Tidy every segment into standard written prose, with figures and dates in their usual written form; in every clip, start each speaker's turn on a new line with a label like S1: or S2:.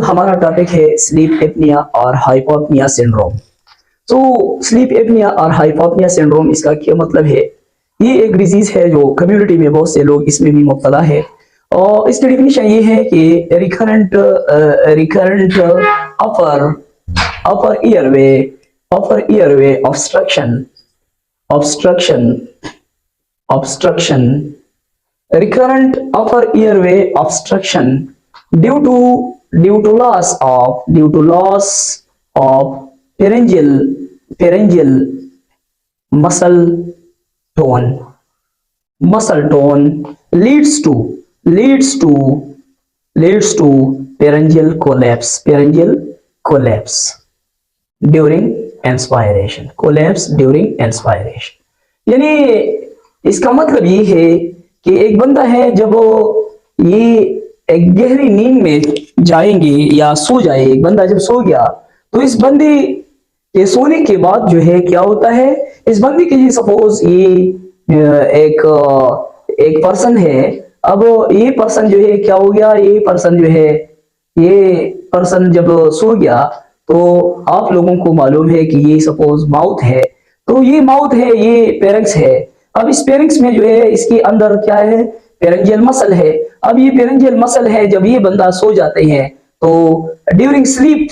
S1: हमारा टॉपिक है sleep apnoea और हाइपोपनिया सिंड्रोम। तो स्लीप एपनिया और हाइपोपनिया सिंड्रोम, इसका क्या मतलब है? ये एक डिजीज है जो कम्युनिटी में बहुत से लोग इसमें भी मुब्तला है। और इसकी डेफिनेशन ये है कि recurrent upper upper airway obstruction obstruction obstruction recurrent upper airway obstruction due to loss of pharyngeal muscle tone leads to pharyngeal collapse during inspiration यानी इसका मतलब ये है कि एक बंदा है, जब ये एक गहरी नींद में जाएंगे या सो जाए, एक बंदा जब सो गया तो इस बंदे के सोने के बाद जो है क्या होता है, इस बंदे के लिए सपोज ये एक पर्सन है। अब ये पर्सन जो है क्या हो गया, ये पर्सन जब सो गया तो आप लोगों को मालूम है कि ये सपोज माउथ है, तो ये माउथ है, ये पेरिंक्स है। अब इस पेरिंक्स में जो है इसके अंदर क्या है, पेरिंजियल मसल है। अब ये पेरिंजियल मसल है, जब ये बंदा सो जाते हैं तो ड्यूरिंग स्लीप,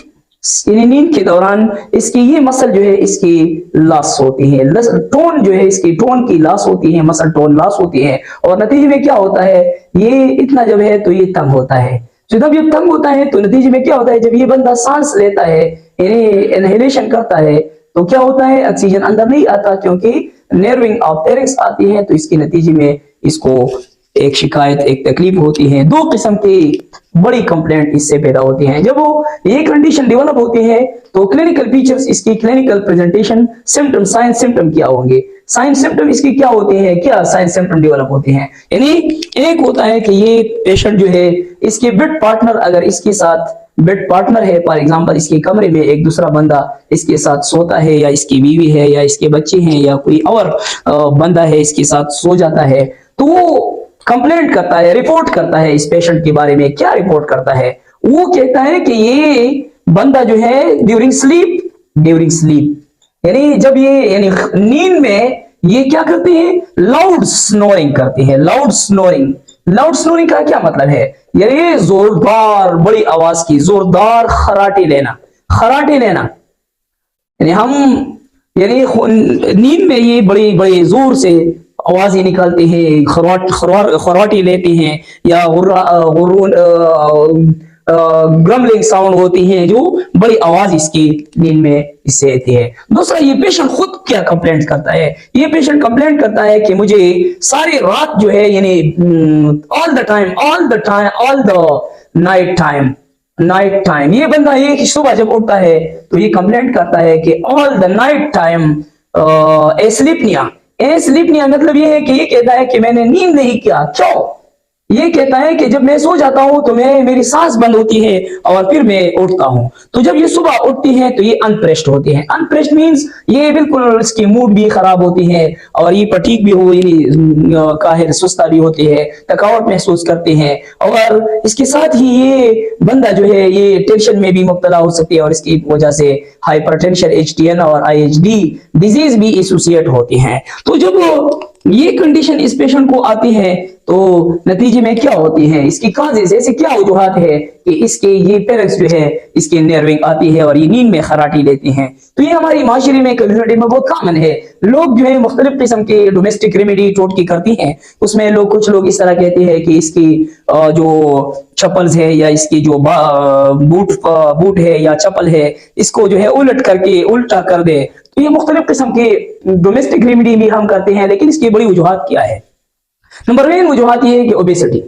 S1: नींद के दौरान इसकी ये मसल जो है इसकी लॉस होती है, टोन जो है इसकी टोन की लॉस होती है, मसल टोन लॉस होती है। और नतीजे में क्या होता है, ये इतना जब है तो ये तंग होता है। जब ये तंग होता है तो नतीजे में क्या होता है, जब ये बंदा सांस लेता है, इनहेलेशन करता है, तो क्या होता है, ऑक्सीजन अंदर नहीं आता क्योंकि नेर्विंग ऑफ फेरिंक्स आती है। तो इसके नतीजे में इसको एक शिकायत, एक तकलीफ होती है। दो किस्म की बड़ी कंप्लेंट इससे पैदा होती हैं। जब वो ये कंडीशन डेवलप होती है तो क्लिनिकल फीचर्स, इसकी clinical presentation, symptom, sign symptom क्या होंगे, साइन सिम्टम इसकी क्या होते हैं, क्या साइन सिम्टम डेवलप होते हैं। यानी एक होता है कि ये पेशेंट जो है, इसके बेड पार्टनर, अगर इसके साथ बेड पार्टनर है, फॉर एग्जांपल इसके कमरे में एक दूसरा बंदा इसके साथ सोता है, या इसकी बीवी है, या इसके बच्चे हैं, या कोई और बंदा है इसके साथ सो जाता है, तो वो कंप्लेंट करता है, रिपोर्ट करता है इस पेशेंट के बारे में। क्या रिपोर्ट करता है, वो कहता है कि ये बंदा जो है ड्यूरिंग स्लीप यानी जब ये यानी नींद में ये क्या करते हैं, लाउड स्नोरिंग करते हैं। लाउड स्नोरिंग का क्या मतलब है, यानी जोरदार, बड़ी आवाज की जोरदार खराटे लेना यानी हम नींद में ये बड़ी जोर से आवाजें निकालते हैं, खराटे लेते हैं, या ग्रम्बलिंग साउंड होती हैं, जो बड़ी आवाज इसकी नींद में इससे आती है। दूसरा, ये पेशेंट खुद क्या कंप्लेंट करता है, ये पेशेंट कंप्लेंट करता है कि मुझे सारी रात जो है, यानी ऑल द नाइट टाइम, ये बंदा ये सुबह जब उठता है तो ये कंप्लेंट करता है कि ऑल द नाइट टाइम एस्लीपनिया मतलब ये है कि ये कहता है कि मैंने नींद नहीं किया। क्यों? ये कहता है कि जब मैं सो जाता हूं तो मेरी सांस बंद होती है और फिर मैं उठता हूं। तो जब ये सुबह उठती है तो ये अनप्रेस्ड होती है। अनप्रेस्ड मींस ये बिल्कुल इसकी मूड भी खराब होती है, और ये फटीग भी काहिर सुस्ता भी होती है, थकावट महसूस करते हैं, और इसके साथ ही ये बंदा जो है ये टेंशन में भी मुब्तला हो सकती है, और इसकी वजह से हाइपरटेंशन, HTN और IHD डिजीज भी एसोसिएट होती हैं। तो जब ये कंडीशन इस पेशेंट को आती है तो नतीजे में क्या होती है, इसकी काजेस, ऐसे क्या वजूहात है कि इसके ये पेरिंक्स जो है इसके नर्विंग आती है और ये नींद में खराटी लेती हैं। तो ये हमारी माशरे में, कम्युनिटी में बहुत कॉमन है। लोग जो है मुख्तलिफ किस्म के डोमेस्टिक रेमेडी टोटके करती हैं। उसमें कुछ लोग इस तरह कहते हैं कि इसकी जो चप्पल्स है, या इसकी जो बूट है या चप्पल है, इसको जो है उल्टा कर दे। तो ये मुख्तलिफ किस्म के डोमेस्टिक रेमेडी भी हम करते हैं, लेकिन इसकी बड़ी वजूहात क्या है? नंबर 1 वजूहात ये है कि ओबेसिटी।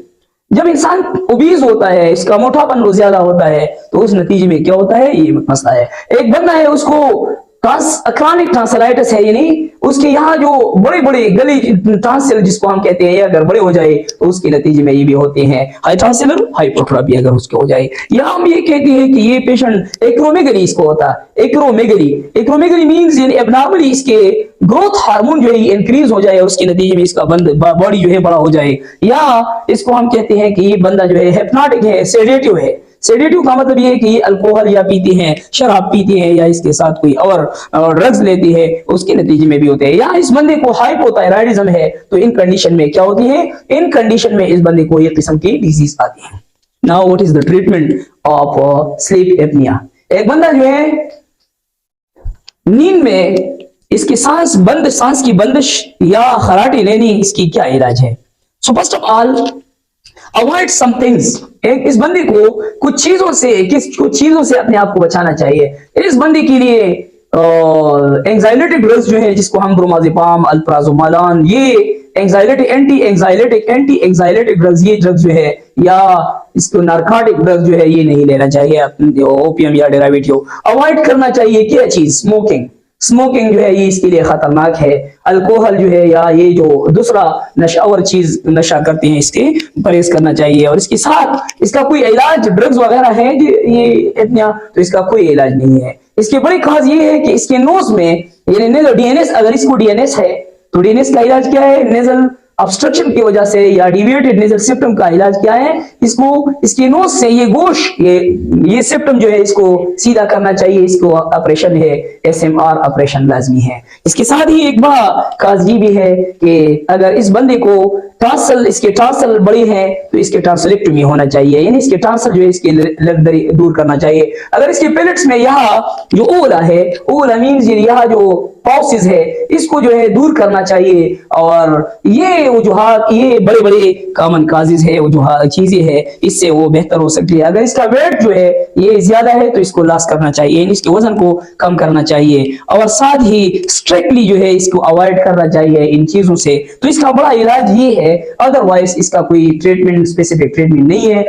S1: जब इंसान ओबीज होता है, इसका मोटापन ज्यादा होता है, तो उस नतीजे में क्या होता है, ये मसला है। एक बंदा है, उसको क्रॉनिक टॉन्सिलाइटिस है, यानी उसके यहाँ जो बड़े गली टॉन्सिल जिसको हम कहते हैं, अगर बड़े हो जाए तो उसके नतीजे में ये भी होते हैं हाई टॉन्सिलर हाइपोट्रोफी, अगर उसके हो जाए। या हम ये कहते हैं कि ये पेशेंट एक्रोमेगली इसको होता है। एक्रोमेगली मींस यानी एबनॉर्मली इसके ग्रोथ हार्मोन जो है इंक्रीज हो जाए, उसके नतीजे में इसका बॉडी जो है बड़ा हो जाए। या इसको हम कहते हैं कि ये बंदा जो है हिप्नोटिक है, सेडेटिव है। सेडेटिव का मतलब ये है कि अल्कोहल या पीती हैं, शराब पीती हैं या इसके साथ कोई और ड्रग्स लेती है, उसके नतीजे में भी होते हैं। या इस बंदे को हाइपोथायराइडिज्म है, तो इन कंडीशन में क्या होती है, इन कंडीशन में इस बंदे को एक किस्म की डिजीज आती है। Now what is the treatment of sleep apnoea. एक बंदा जो है नींद में इसकी सांस की बंदिश या खराटी लेनी, इसकी क्या इलाज है? So first of all avoid some things. इस बंदे को कुछ चीजों से अपने आप को बचाना चाहिए। इस बंदे के लिए एंजाइलेटिक ड्रग्स जो है, जिसको हम ब्रोमाज़ेपाम, अल्प्राजोमालान, ये एंटी एंजाइलेटिक ड्रग्स, ये ड्रग्स जो है, या इसको नार्कोटिक ड्रग्स जो है, ये नहीं लेना चाहिए। ओपियम या डेरिवेटिव अवॉइड करना चाहिए। क्या चीज? स्मोकिंग जो है ये इसके लिए खतरनाक है। अल्कोहल जो है या ये जो दूसरा नशावर चीज नशा करते हैं, इसके परहेज करना चाहिए। और इसके साथ इसका कोई इलाज ड्रग्स वगैरह है ये इतना, तो इसका कोई इलाज नहीं है। इसकी बड़ी खास ये है कि इसके नोज में यानी डीएनएस, अगर इसको डीएनएस है तो डीएनएस का इलाज क्या है? नेजल ऑब्स्ट्रक्शन की वजह से या डिविएटेड नेजल सिस्टम का इलाज क्या है? इसको इसके नोज से ये गोश ये सिस्टम जो है इसको सीधा करना चाहिए। इसको ऑपरेशन है, एसएमआर ऑपरेशन लाजमी है। इसके साथ ही एक बड़ा खास ये भी है कि अगर इस बंदे को इसके टॉन्सिल बड़ी है तो इसके टॉन्सिलेक्टोमी होना चाहिए, यानी इसके टॉन्सिल जो है इसके लगदरी दूर करना चाहिए। अगर इसके पेलेट्स में यहाँ जो ओला है, ओला मींस यहाँ जो पाउसेस है, इसको जो है दूर करना चाहिए। और ये वजूहात, ये बड़े बड़े कॉमन काजेज है, वजूहात चीजें है, इससे वो बेहतर हो सकती है। अगर इसका वेट जो है ये ज्यादा है तो इसको लॉस करना चाहिए, इसके वजन को कम करना चाहिए। और साथ ही स्ट्रिक्टली जो है इसको अवॉइड करना चाहिए इन चीजों से। तो इसका बड़ा इलाज ये है, अदरवाइज इसका कोई ट्रीटमेंट, स्पेसिफिक ट्रीटमेंट नहीं है।